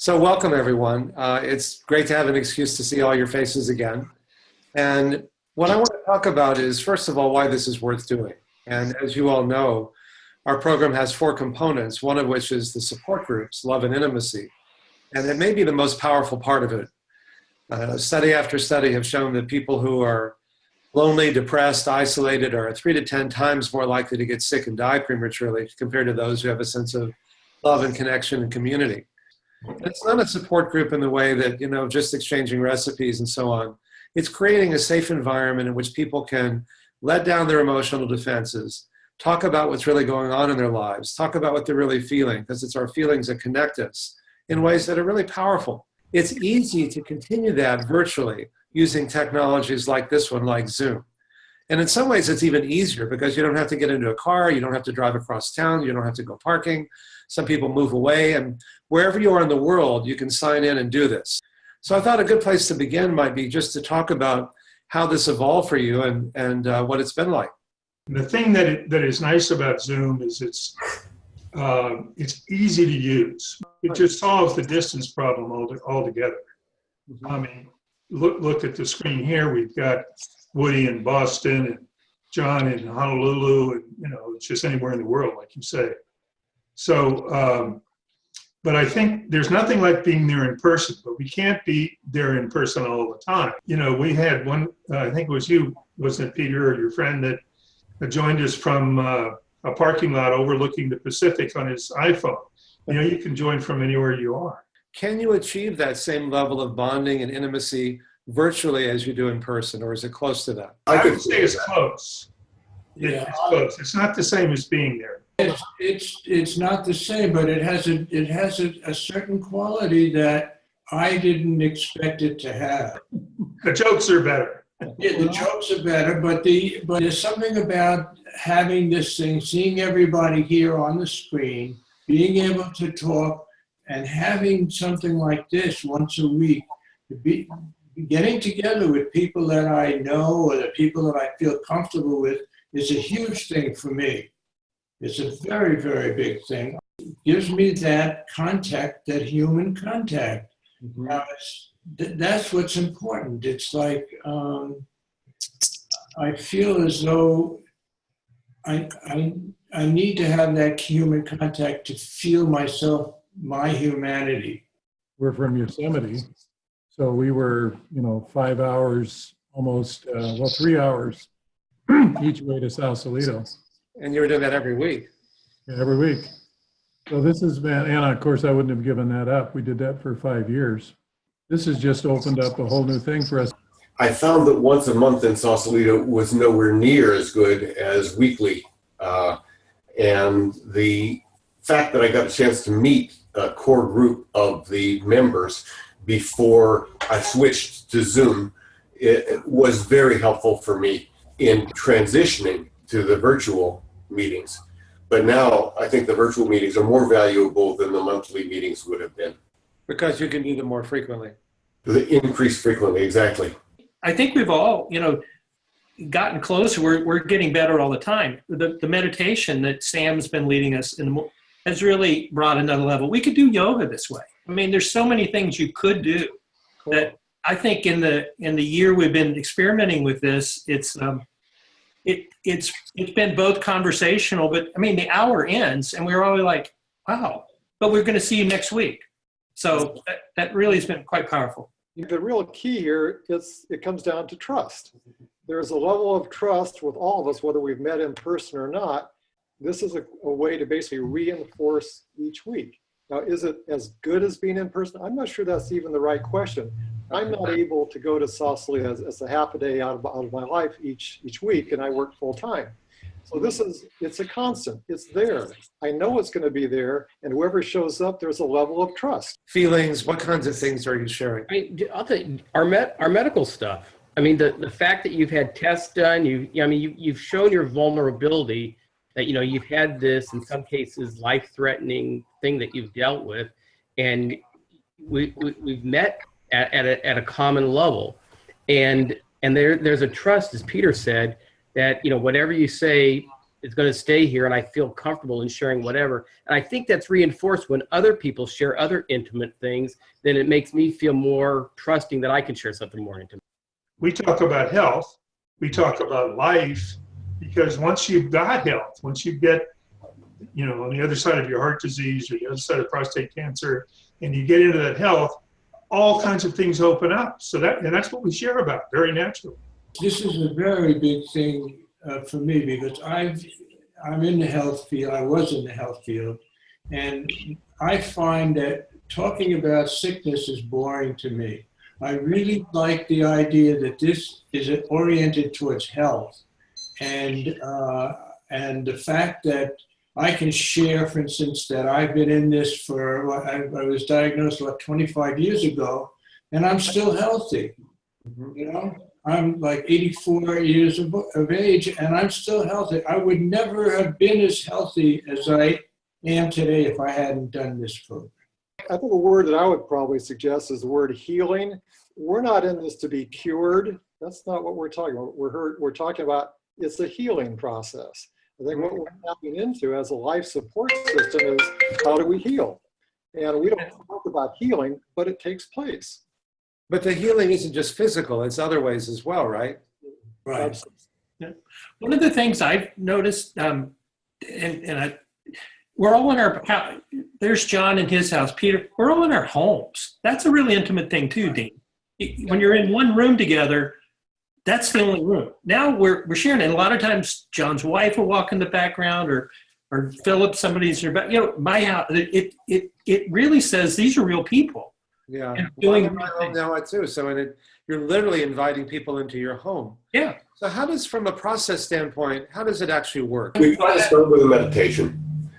So welcome, everyone. It's great to have an excuse to see all your faces again. And what I want to talk about is, first of all, why this is worth doing. And as you all know, our program has four components, one of which is the support groups, love and intimacy. And it may be the most powerful part of it. Study after study have shown that people who are lonely, depressed, isolated are 3 to 10 times more likely to get sick and die prematurely compared to those who have a sense of love and connection and community. It's not a support group in the way that, just exchanging recipes and so on. It's creating a safe environment in which people can let down their emotional defenses, talk about what's really going on in their lives, talk about what they're really feeling, because it's our feelings that connect us in ways that are really powerful. It's easy to continue that virtually using technologies like this one, like Zoom. And in some ways, it's even easier because you don't have to get into a car, you don't have to drive across town, you don't have to go parking. Some people move away, and wherever you are in the world, you can sign in and do this. So I thought a good place to begin might be just to talk about how this evolved for you and what it's been like. The thing that is nice about Zoom is it's easy to use. It just solves the distance problem altogether. I mean, look at the screen here. We've got Woody in Boston and John in Honolulu, and it's just anywhere in the world, like you say. So, but I think there's nothing like being there in person, but we can't be there in person all the time. We had one, I think it was you, wasn't it, Peter, or your friend that joined us from a parking lot overlooking the Pacific on his iPhone. You can join from anywhere you are. Can you achieve that same level of bonding and intimacy virtually as you do in person, or is it close to that? I would say it's close. It's close. It's not the same as being there. It's not the same, but it has a certain quality that I didn't expect it to have. The jokes are better. Yeah, the jokes are better, but there's something about having this thing, seeing everybody here on the screen, being able to talk, and having something like this once a week, getting together with people that I know or the people that I feel comfortable with is a huge thing for me. It's a very, very big thing. It gives me that contact, that human contact. Mm-hmm. Now, that's what's important. It's like I feel as though I need to have that human contact to feel myself, my humanity. We're from Yosemite, so we were, 5 hours, almost, 3 hours each way to Sausalito. And you were doing that every week? Yeah, every week. So this has been, and of course I wouldn't have given that up. We did that for 5 years. This has just opened up a whole new thing for us. I found that once a month in Sausalito was nowhere near as good as weekly. And the fact that I got a chance to meet a core group of the members before I switched to Zoom, it was very helpful for me in transitioning to the virtual meetings. But now I think the virtual meetings are more valuable than the monthly meetings would have been. Because you can do them more frequently. The increase frequently, exactly. I think we've all, gotten closer. We're getting better all the time. The meditation that Sam's been leading us has really brought another level. We could do yoga this way. I mean, there's so many things you could do. Cool. That I think in the year we've been experimenting with this, it's been both conversational, but I mean, the hour ends and we're all like, wow, but we're going to see you next week. So that really has been quite powerful. The real key here is it comes down to trust. There's a level of trust with all of us, whether we've met in person or not. This is a way to basically reinforce each week. Now, is it as good as being in person? I'm not sure that's even the right question. I'm not able to go to Sausalito as a half a day out of my life each week, and I work full time. So it's a constant. It's there. I know it's going to be there, and whoever shows up, there's a level of trust. Feelings, what kinds of things are you sharing? I'll tell you, our medical stuff. I mean, the fact that you've had tests done, you've shown your vulnerability, that you've had this, in some cases, life-threatening thing that you've dealt with, and we've met at a common level, and there's a trust, as Peter said, that whatever you say is going to stay here and I feel comfortable in sharing whatever. And I think that's reinforced when other people share other intimate things, then it makes me feel more trusting that I can share something more intimate. We talk about health, we talk about life, because once you've got health, once you get, you know, on the other side of your heart disease or the other side of prostate cancer, and you get into that health, all kinds of things open up. So that's what we share about, very natural. This is a very big thing for me because I'm in the health field. I was in the health field, and I find that talking about sickness is boring to me. I really like the idea that this is oriented towards health, and the fact that I can share, for instance, that I've been in this for, I was diagnosed about 25 years ago, and I'm still healthy. You know, I'm like 84 years of age, and I'm still healthy. I would never have been as healthy as I am today if I hadn't done this program. I think a word that I would probably suggest is the word healing. We're not in this to be cured. That's not what we're talking about. We're talking about it's a healing process. I think what we're tapping into as a life support system is how do we heal? And we don't talk about healing, but it takes place. But the healing isn't just physical, it's other ways as well, right? Right. Yeah. One of the things I've noticed, we're all in our, there's John in his house, Peter, we're all in our homes. That's a really intimate thing too, Dean. When you're in one room together, that's the only room. Now we're sharing, and a lot of times John's wife will walk in the background, or Philip, somebody's in your back. You know, my house. It really says these are real people. Yeah, And well, doing I'm in my home now too. So you're literally inviting people into your home. Yeah. So how does, from a process standpoint, how does it actually work? We try to start with a meditation.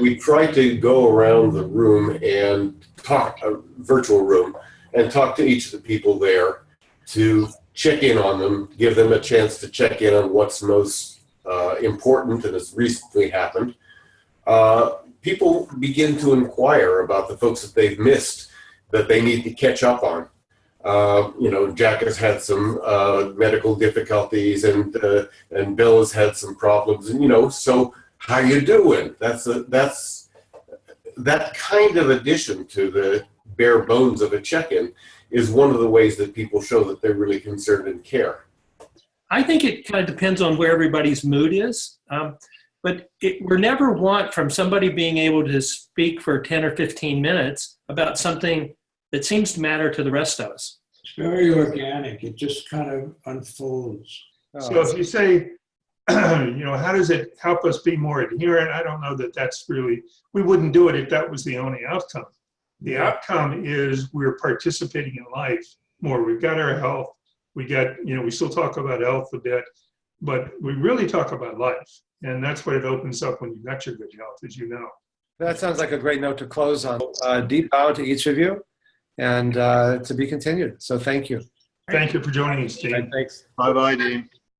We try to go around the room and talk, a virtual room, and talk to each of the people there to check in on them, give them a chance to check in on what's most important and has recently happened. People begin to inquire about the folks that they've missed that they need to catch up on. You know, Jack has had some medical difficulties, and Bill has had some problems, and you know, so how you doing? That's that kind of addition to the bare bones of a check-in is one of the ways that people show that they're really concerned and care. I think it kind of depends on where everybody's mood is. But we're never want from somebody being able to speak for 10 or 15 minutes about something that seems to matter to the rest of us. It's very organic. It just kind of unfolds. So if you say, you know, how does it help us be more adherent? I don't know that that's really, we wouldn't do it if that was the only outcome. The outcome is we're participating in life more. We've got our health. We got, you know, we still talk about health a bit, but we really talk about life. And that's what it opens up when you've got your good health, as you know. That sounds like a great note to close on. Deep bow to each of you, and to be continued. So thank you. Thank you for joining us, Dean. Thanks. Bye-bye, Dean.